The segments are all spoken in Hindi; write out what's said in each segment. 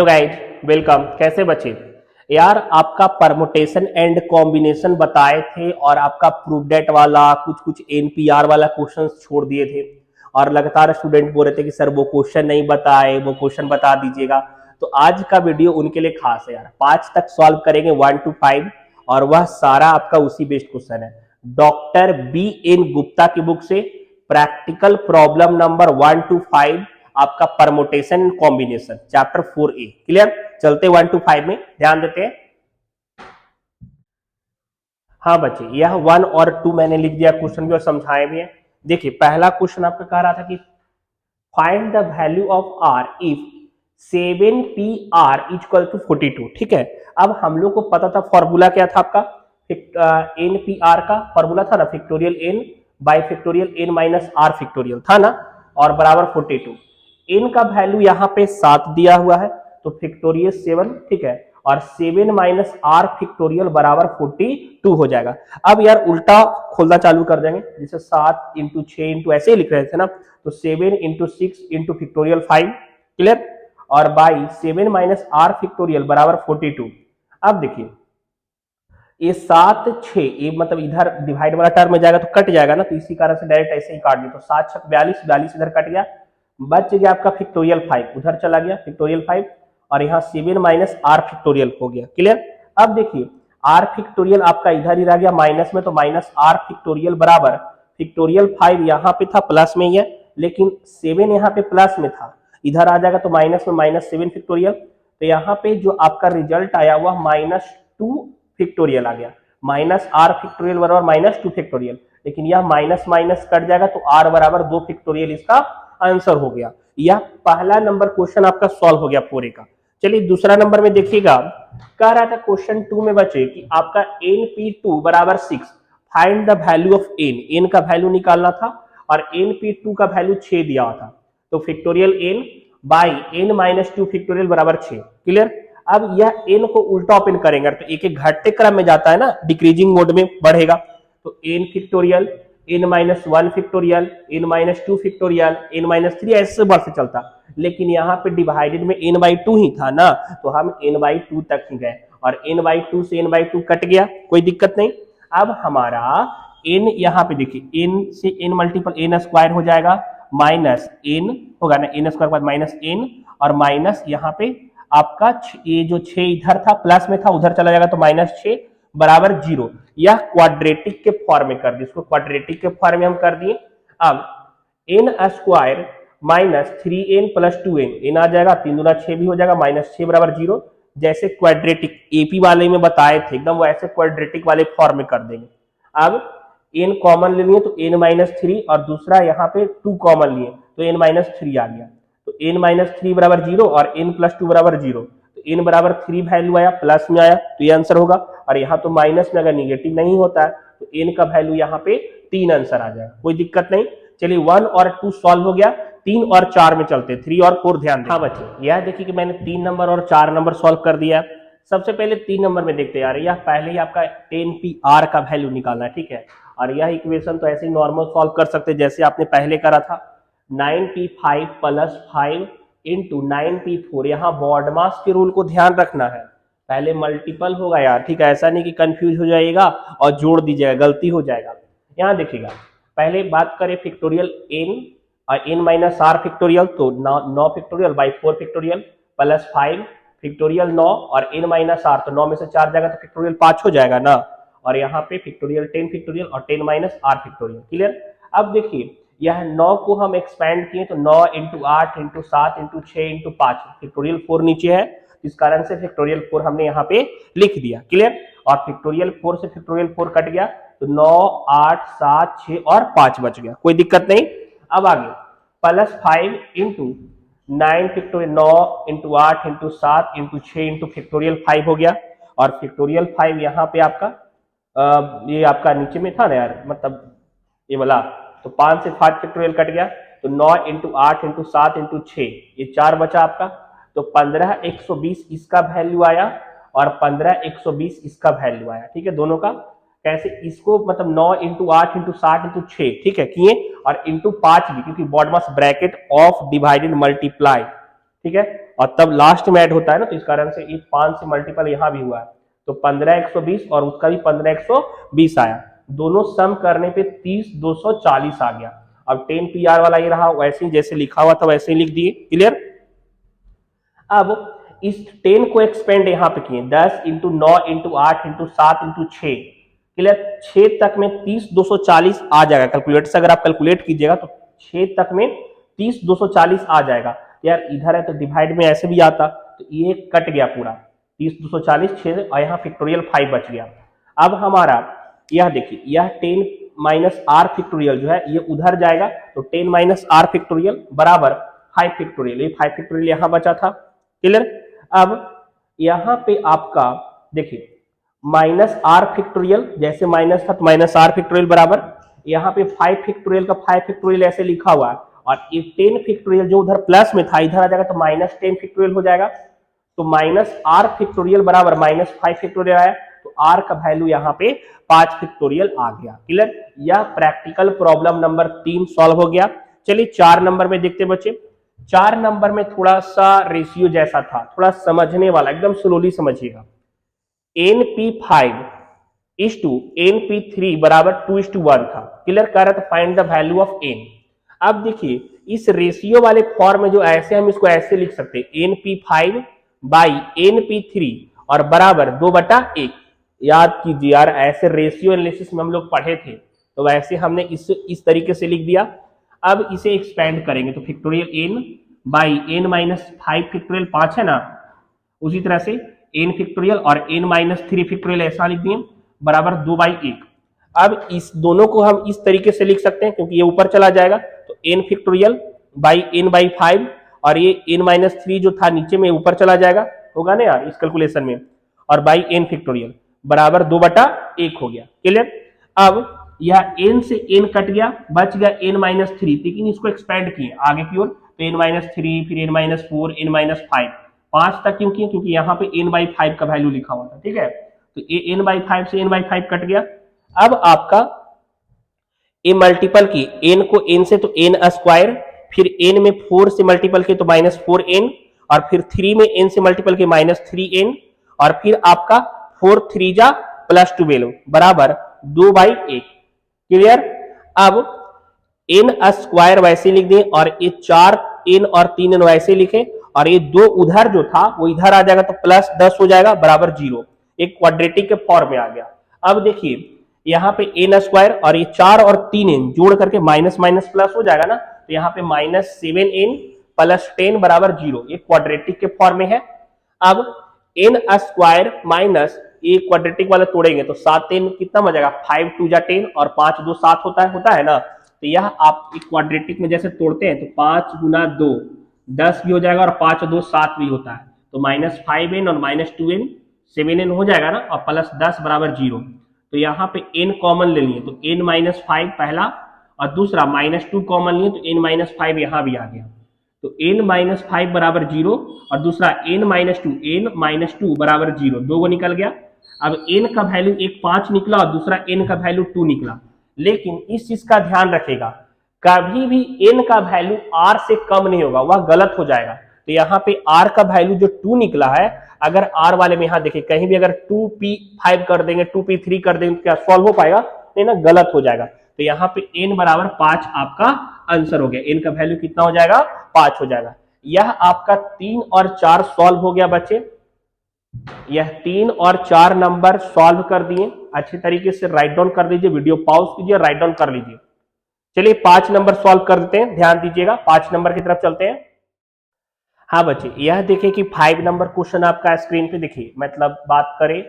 Hello guys, welcome. कैसे बचे यार? आपका परमुटेशन एंड कॉम्बिनेशन बताए थे और आपका प्रूफ डेट वाला कुछ कुछ एनपीआर वाला क्वेश्चन छोड़ दिए थे और लगातार स्टूडेंट बोल रहे थे कि सर वो क्वेश्चन नहीं बताए, वो क्वेश्चन बता दीजिएगा। तो आज का वीडियो उनके लिए खास है यार। 5 तक सॉल्व करेंगे 1 to 5 और वह सारा आपका उसी बेस्ड क्वेश्चन है। डॉक्टर बी एन गुप्ता की बुक से प्रैक्टिकल प्रॉब्लम नंबर 1 to 5 आपका permutation combination chapter 4A। Clear? चलते 1 to 5 में ध्यान देते हैं। हाँ बच्चे, यह 1 और 2 मैंने लिख दिया क्वेश्चन भी और समझाए भी हैं। देखिए पहला क्वेश्चन आपका कह रहा था कि find the value of R if 7PR equal to 42। ठीक है, अब हम लोग को पता था फॉर्मूला क्या था आपका, NPR का फॉर्मूला था ना, factorial n by factorial n minus R factorial था ना, और बराबर 42। n का वैल्यू यहाँ पे 7 दिया हुआ है तो फैक्टोरियल 7, ठीक है, और 7 माइनस आर फैक्टोरियल बराबर 42 हो जाएगा। अब यार उल्टा खोलना चालू कर देंगे, जैसे 7 इंटू 6 इंटू ऐसे ही लिख रहे थे ना, तो 7 इंटू 6 इंटू फैक्टोरियल 5। क्लियर? और बाई 7 माइनस आर फैक्टोरियल बराबर 42। अब देखिए ये 7 6 ये मतलब इधर डिवाइड वाला टर्म में जाएगा तो कट जाएगा ना, तो इसी कारण से डायरेक्ट ऐसे ही काट दिया। तो 7 6 42, 42 इधर कट गया, बच गया आपका फैक्टोरियल 5, उधर चला गया फैक्टोरियल 5, और यहाँ 7 माइनस आर फैक्टोरियल हो गया। क्लियर? अब देखिए आर फैक्टोरियल आपका इधर ही रह गया माइनस में, तो माइनस आर फैक्टोरियल बराबर फैक्टोरियल 5 यहाँ पे था प्लस में ही है, लेकिन 7 यहाँ पे प्लस में था, इधर आ जाएगा तो माइनस में माइनस 7 फैक्टोरियल। तो यहाँ पे जो आपका रिजल्ट आया हुआ -2 फैक्टोरियल आ गया। माइनस आर फैक्टोरियल बराबर -2 फैक्टोरियल, लेकिन यह माइनस माइनस कट जाएगा तो आर बराबर 2 फैक्टोरियल इसका आंसर हो गया। यह पहला नंबर क्वेश्चन आपका सॉल्व हो गया पूरे का। चलिए दूसरा नंबर में देखिएगा, कह रहा था क्वेश्चन 2 में बचे कि आपका NP2 बराबर 6, find the value of n का वैल्यू निकालना था और NP2 का वैल्यू 6 दिया हुआ था, तो factorial n by n minus 2 factorial बराबर 6। क्लियर? अब यह n को उल्टा ओपन करेंगे तो एक एक घटते क्रम में जाता है ना, डिक्रीजिंग मोड में बढ़ेगा, तो n factorial n minus 1 factorial n minus 2 factorial n minus 3 ऐसे बढ़ से चलता, लेकिन यहाँ पे डिवाइडेड में n/2 ही था ना, तो हम n/2 तक ही गए और n/2 से n/2 कट गया, कोई दिक्कत नहीं। अब हमारा n यहाँ पे देखिए n से n मल्टीपल n स्क्वायर हो जाएगा, माइनस n होगा ना, n स्क्वायर के बाद माइनस n और माइनस यहाँ पे आपका ये जो 6 इधर था प्लस में था उधर चला जाएगा तो -6 बराबर 0। यह क्वाड्रेटिक के फॉर्म में कर दिए, इसको क्वाड्रेटिक के फॉर्म में हम कर दिए। अब n square minus 3n plus 2n, n आ जाएगा 3 दूना 6 भी हो जाएगा, -6 बराबर 0। जैसे क्वाड्रेटिक एपी वाले में बताए थे एकदम वैसे क्वाड्रेटिक वाले फॉर्म में कर देंगे। अब n कॉमन ले लिए तो n-3 और दूसरा यहाँ पे 2 कॉमन लिए तो n-3 आ गया, तो n-3 बराबर 0 और n प्लस 2 बराबर 0, तो n बराबर 3 वैल्यू आया, प्लस में आया तो ये आंसर होगा। और यहाँ तो माइनस में अगर निगेटिव नहीं होता है तो n का वैल्यू यहाँ पे 3 आंसर आ जाएगा, कोई दिक्कत नहीं। चलिए 1 और 2 सॉल्व हो गया, 3 और 4 में चलते, 3 और 4 ध्यान दें। हाँ बच्चे, यह देखिए कि मैंने 3 नंबर और 4 नंबर सॉल्व कर दिया। सबसे पहले 3 नंबर में देखते हैं, यह पहले ही आपका 10PR का वैल्यू निकालना है, ठीक है, और यह इक्वेशन तो ऐसे ही नॉर्मल सॉल्व कर सकते जैसे आपने पहले करा था। 9P5 प्लस 5 इंटू 9P4, यहाँ बॉड मास के रूल को ध्यान रखना है, पहले मल्टीपल होगा यार, ठीक है, ऐसा नहीं कि कंफ्यूज हो जाएगा और जोड़ दीजिएगा, गलती हो जाएगा। यहाँ देखिएगा पहले बात करें फैक्टोरियल n और n माइनस आर फैक्टोरियल, तो 9 factorial by 4 factorial plus 5 factorial 9 और n माइनस आर, तो 9 में से 4 जाएगा तो फैक्टोरियल 5 हो जाएगा ना, और यहाँ पे फैक्टोरियल 10 फैक्टोरियल और 10 माइनस आर फैक्टोरियल। क्लियर? अब देखिए यह 9 को हम एक्सपैंड किए तो 9 into 8 into 7 into 6 into 5, factorial 4 नीचे है, इस कारण से फैक्टोरियल 4 हमने यहाँ पे लिख दिया। क्लियर? और फैक्टोरियल 4 से फैक्टोरियल 4 कट गया तो 9 8 7 6 और 5 बच गया, कोई दिक्कत नहीं। अब आगे plus 5 into 9 factorial 9 into 8 into 7 into 6 into factorial 5 हो गया, और फैक्टोरियल 5 यहाँ पे आपका ये आपका नीचे में था ना यार, मतलब ये वाला, तो 5 से 5 फैक्टोरियल कट गया तो 9 इंटू 8 इंटू 7 इंटू 6, ये 4 बचा आपका, तो 15 120 इसका वैल्यू आया और 15 120 इसका वैल्यू आया। ठीक है, दोनों का कैसे, इसको मतलब 9 इंटू 8 इंटू 7 इंटू 6, ठीक है, किए, और इंटू 5 भी, क्योंकि BODMAS bracket of divided multiply, ठीक है, और तब लास्ट में ऐड होता है ना, तो इस कारण से ये 5 से मल्टीपल यहाँ भी हुआ है, तो 15 120 और उसका भी 15 120 आया, दोनों सम करने पे 30 240 आ गया। अब 10 PR वाला ये रहा, वैसे ही जैसे लिखा हुआ था वैसे ही लिख दिए। क्लियर। अब इस 10 को एक्सपेंड यहां पे किए, 10 into 9 into 8 into 7 into 6। Clear, 6 तक में 30 240 आ जाएगा। कैलकुलेटर से अगर आप कैलकुलेट कीजिएगा तो 6 तक में 30 240 आ जाएगा। यार इधर है तो डिवाइड में ऐसे भी आता, तो ये कट गया पूरा, 30 240 6 और यहाँ फैक्टोरियल 5 बच गया। अब हमारा यह देखिए, यह 10 माइनस आर फैक्टोरियल जो है ये उधर जाएगा, तो 10 माइनस आर फैक्टोरियल बराबर 5 फैक्टोरियल, ये 5 फैक्टोरियल यहां बचा था। क्लियर। अब यहां पे आपका देखिए माइनस आर फैक्टोरियल, जैसे माइनस था तो माइनस आर फैक्टोरियल बराबर, यहाँ पे 5 फैक्टोरियल का 5 फैक्टोरियल ऐसे लिखा हुआ है, और ये 10 फैक्टोरियल जो उधर प्लस में था इधर आ जाएगा तो माइनस 10 फैक्टोरियल हो जाएगा। तो माइनस आर फैक्टोरियल बराबर माइनस 5 फैक्टोरियल आया, तो आर का वैल्यू यहाँ पे 5 फैक्टोरियल आ गया। क्लियर। यह प्रैक्टिकल प्रॉब्लम नंबर 3 सॉल्व हो गया। चलिए 4 नंबर में देखते बच्चे। 4 नंबर में थोड़ा सा रेशियो जैसा था, थोड़ा समझने वाला, एकदम स्लोली समझिएगा। NP5 इज टू NP3 बराबर 2:1 था। क्लियर कर रहा था, find the value of n। अब देखिए इस रेशियो वाले फॉर्म में जो ऐसे हम इसको ऐसे लिख सकते हैं, NP5 बाई NP3 और बराबर 2/1। याद कीजिए यार, ऐसे रेशियो एनालिसिस में हम लोग पढ़े थे, तो वैसे हमने इस तरीके से लिख दिया। अब इसे एक्सपेंड करेंगे तो factorial n by n minus 5 factorial 5 है ना, उसी तरह से n फैक्टोरियल और n माइनस 3 फैक्टोरियल ऐसा लिख दिए बराबर 2/1। अब इस दोनों को हम इस तरीके से लिख सकते हैं क्योंकि ये ऊपर चला जाएगा, तो n फैक्टोरियल बाई n/5 और ये n माइनस 3 जो था नीचे में ऊपर चला जाएगा, होगा ना यार इस कैलकुलेशन में, और बाई n फैक्टोरियल बराबर 2/1 हो गया। क्लियर। अब यह n से n कट गया, बच गया n माइनस 3, लेकिन इसको एक्सपेंड किए आगे की ओर, तो n माइनस 3 फिर n माइनस 4 n माइनस 5 5 तक क्यों किए, क्योंकि यहाँ पे n/5 का वैल्यू लिखा हुआ था। ठीक है, तो ये n/5 से n/5 कट गया। अब आपका ए मल्टीपल की n को n से तो n स्क्वायर, फिर n में 4 से मल्टीपल के तो -4n, और फिर 3 में n से मल्टीपल के -3n, और फिर आपका 4 3 जा +12 बराबर 2/1। क्लियर। अब n स्क्वायर वैसे लिख दें, और ये 4n और 3n वैसे लिखे, और ये 2 उधर जो था वो इधर आ जाएगा तो +10 हो जाएगा बराबर 0, एक क्वाड्रेटिक के फॉर्म में आ गया। अब देखिए यहाँ पे n स्क्वायर और ये 4 और 3n जोड़ करके माइनस माइनस प्लस हो जाएगा ना, तो यहाँ पे -7n + 10 बराबर 0, ये क्वाड्रेटिक के फॉर्म में है। अब n स्क्वायर माइनस ये क्वाड्रेटिक वाला तोड़ेंगे तो 7n कितना हो जाएगा, 5 2 जा 10 और 5 2 7 होता है ना, तो यह आप एक क्वाड्रेटिक में जैसे तोड़ते हैं तो 5 गुना 2 10 भी हो जाएगा, और 5 2 7 भी होता है, तो -5n और -2n 7n हो जाएगा ना, और +10 बराबर 0। तो यहाँ पे n कॉमन ले लिए तो n-5 पहला, और दूसरा -2 कॉमन लिए तो n-5 यहाँ भी आ गया, तो n-5 बराबर 0, और दूसरा n-2 बराबर 0, 2 निकल गया। अब n का वैल्यू एक 5 निकला और दूसरा n का वैल्यू 2 निकला, लेकिन इस चीज का ध्यान रखेगा, कभी भी n का वैल्यू r से कम नहीं होगा, वह गलत हो जाएगा। तो यहाँ पे r का वैल्यू जो 2 निकला है, अगर r वाले में यहाँ देखिए कहीं भी अगर 2p5 कर देंगे 2p3 कर देंगे तो क्या सॉल्व हो पाएगा, नहीं ना, गलत हो जाएगा। तो यहाँ पे n बराबर 5 आपका आंसर हो गया, n का वैल्यू कितना हो जाएगा, 5 हो जाएगा। यह आपका 3 और 4 सॉल्व हो गया बच्चे, यह 3 और 4 नंबर सॉल्व कर दिए, अच्छे तरीके से राइट डाउन कर दीजिए, वीडियो पॉज कीजिए, राइट डाउन कर लीजिए। चलिए 5 नंबर सॉल्व कर देते हैं, ध्यान दीजिएगा, 5 नंबर की तरफ चलते हैं। हाँ बच्चे, यह देखिए कि 5 नंबर क्वेश्चन आपका स्क्रीन पे देखिए, मतलब बात करें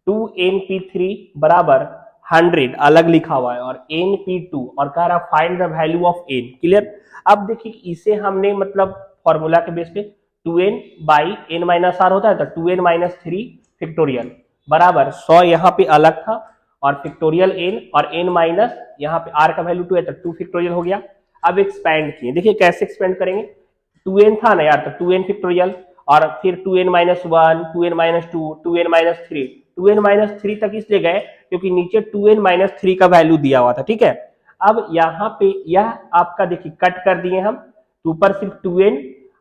2np3 बराबर 100 अलग लिखा हुआ है, और np2 और कह रहा find the value of n। Clear. अब देखिए इसे हमने मतलब फॉर्मूला के बेस पे 2n by n minus are होता है, तो 2n माइनस 3 फैक्टोरियल बराबर 100 यहाँ पे अलग था, और फैक्टोरियल n और n माइनस यहाँ पे r का वैल्यू 2 है तो 2 फैक्टोरियल हो गया। अब एक्सपेंड किए, देखिए कैसे एक्सपेंड करेंगे, 2n था ना यार, तो 2n फैक्टोरियल, और फिर 2n minus 1 2n minus 2 2n minus 3 2n minus 3 तक इसलिए गए क्योंकि नीचे 2n माइनस 3 का वैल्यू दिया हुआ था। ठीक है, अब यहाँ पे यह आपका देखिए कट कर दिए हम, तो ऊपर सिर्फ 2n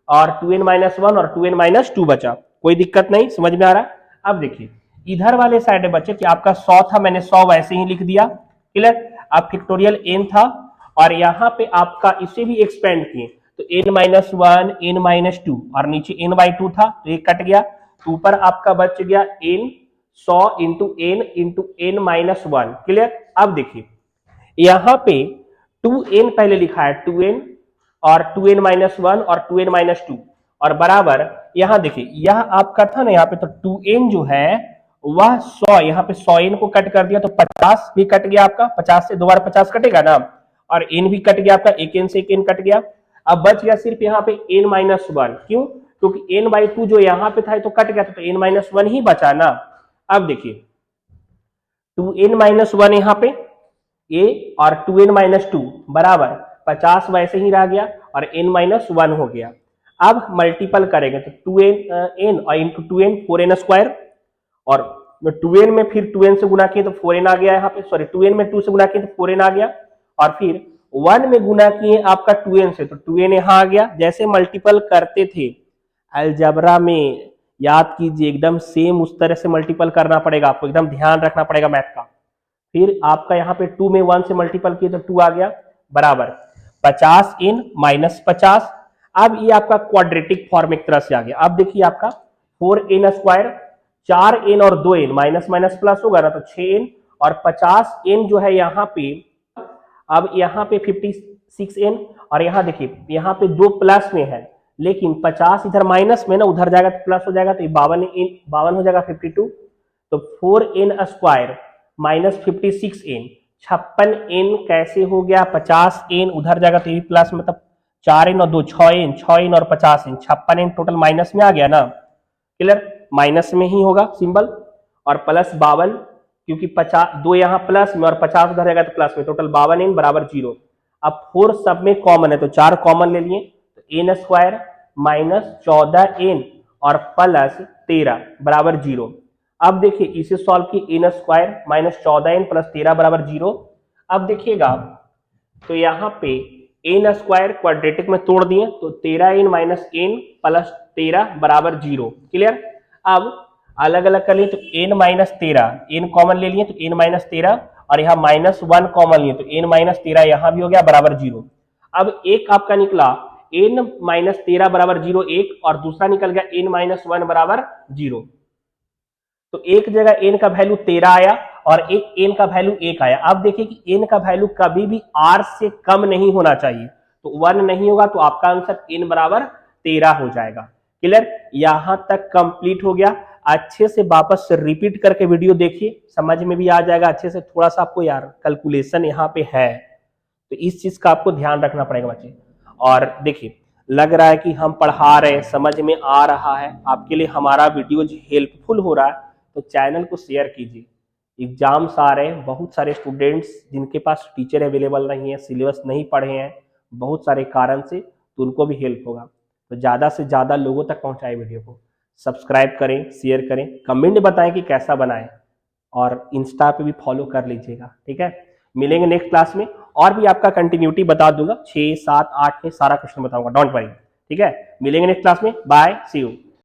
और 2n-1 और 2n-2 बचा, कोई दिक्कत नहीं, समझ में आ रहा है। अब देखिए इधर वाले साइड में बचे कि आपका 100 था, मैंने 100 वैसे ही लिख दिया, क्लियर। अब फैक्टोरियल n था और यहाँ पे आपका इसे भी एक्सपेंड किए तो n-1 n-2 और नीचे n/2 था तो ये कट गया, तो ऊपर आपका बच गया n 100 into n into n-1, clear. अब देखिए यहाँ पे 2n पहले लिखा है 2n और 2n-1 और 2n-2 और बराबर यहां देखिए यह आपका था ना यहाँ पे, तो 2n जो है वह 100, यहाँ पे 100n को कट कर दिया तो 50 भी कट गया आपका, 50 से दोबारा 50 कटेगा ना, और n भी कट गया आपका, एक n से एक n कट गया। अब बच गया सिर्फ यहाँ पे n-1, क्यों, क्योंकि n/2 जो यहाँ पे था तो कट गया था तो n-1 ही बचा ना। अब देखिए 2n-1 यहाँ पे a और 2n-2 बराबर 50 वैसे ही रह गया और n-1 हो गया। अब मल्टीपल करेंगे तो 2n और इंटू 2n 4n² और 2n में फिर 2n से गुना किए तो 4n आ गया यहाँ पे, सॉरी 2n में 2 से गुना किए तो 4n आ गया और फिर 1 में गुना किए आपका 2n से तो 2n यहाँ आ गया। जैसे मल्टीपल करते थे अलजेब्रा में, याद कीजिए एकदम सेम उस तरह से मल्टीपल करना पड़ेगा आपको, एकदम ध्यान रखना पड़ेगा मैथ का। फिर आपका यहाँ पे 2 में 1 से मल्टीपल किए तो 2 आ गया बराबर 50n माइनस 50। अब ये आपका क्वाड्रेटिक फॉर्म एक तरह से आ गया। अब देखिए आपका 4n², 4n और 2n माइनस माइनस प्लस होगा ना तो 6n और 50n जो है यहाँ पे, अब यहाँ पे 56n और यहाँ देखिए यहाँ पे 2 प्लस में है लेकिन 50 इधर माइनस में ना, उधर जाएगा तो प्लस हो जाएगा तो 52 हो जाएगा 52, तो 4n² माइनस 56n, 56n कैसे हो गया, 50n उधर जाएगा तो ये प्लस, मतलब 4n और 2 6n, 6n और 50n, 56n टोटल माइनस में आ गया ना, क्लियर, माइनस में ही होगा सिंबल, और प्लस 52 क्योंकि 50 2 यहाँ प्लस में और 50 उधर जाएगा तो प्लस में, टोटल 52n बराबर 0। अब 4 सब में कॉमन है तो 4 कॉमन ले लिए तो n² माइनस 14n और प्लस 13 बराबर 0। अब देखिए इसे सॉल्व किए n² माइनस 14n प्लस 13 बराबर 0। अब देखिएगा तो यहाँ पे n² क्वाड्रेटिक में तोड़ दिए तो 13n माइनस n प्लस 13 बराबर 0, क्लियर। अब अलग अलग कर लिए तो n माइनस 13, n कॉमन ले लिए तो n माइनस 13 और यहाँ -1 कॉमन लिए तो n माइनस 13 यहाँ भी हो गया बराबर 0। अब एक आपका निकला n माइनस 13 बराबर 0 एक, और दूसरा निकल गया n-1 बराबर 0। तो एक जगह n का वैल्यू 13 आया और एक n का वैल्यू 1 आया। अब देखिए कि n का वैल्यू कभी भी r से कम नहीं होना चाहिए, तो 1 नहीं होगा तो आपका आंसर n बराबर 13 हो जाएगा, क्लियर। यहां तक कंप्लीट हो गया। अच्छे से वापस से रिपीट करके वीडियो देखिए, समझ में भी आ जाएगा अच्छे से। थोड़ा सा आपको यार कैलकुलेशन यहाँ पे है तो इस चीज का आपको ध्यान रखना पड़ेगा बच्चे। और देखिए लग रहा है कि हम पढ़ा रहे हैं, समझ में आ रहा है, आपके लिए हमारा वीडियो हेल्पफुल हो रहा है तो चैनल को शेयर कीजिए। एग्जाम्स आ रहे हैं, बहुत सारे स्टूडेंट्स जिनके पास टीचर अवेलेबल नहीं है, सिलेबस नहीं पढ़े हैं बहुत सारे कारण से, तो उनको भी हेल्प होगा। तो ज़्यादा से ज़्यादा लोगों तक पहुंचाएं वीडियो को, सब्सक्राइब करें, शेयर करें, कमेंट बताएं कि कैसा बनाएं और इंस्टा पे भी फॉलो कर लीजिएगा, ठीक है। मिलेंगे नेक्स्ट क्लास में, और भी आपका कंटिन्यूटी बता दूंगा, 6, 7, 8 में सारा क्वेश्चन बताऊंगा, डोंट वरी, ठीक है। मिलेंगे नेक्स्ट क्लास में, बाय, सी यू।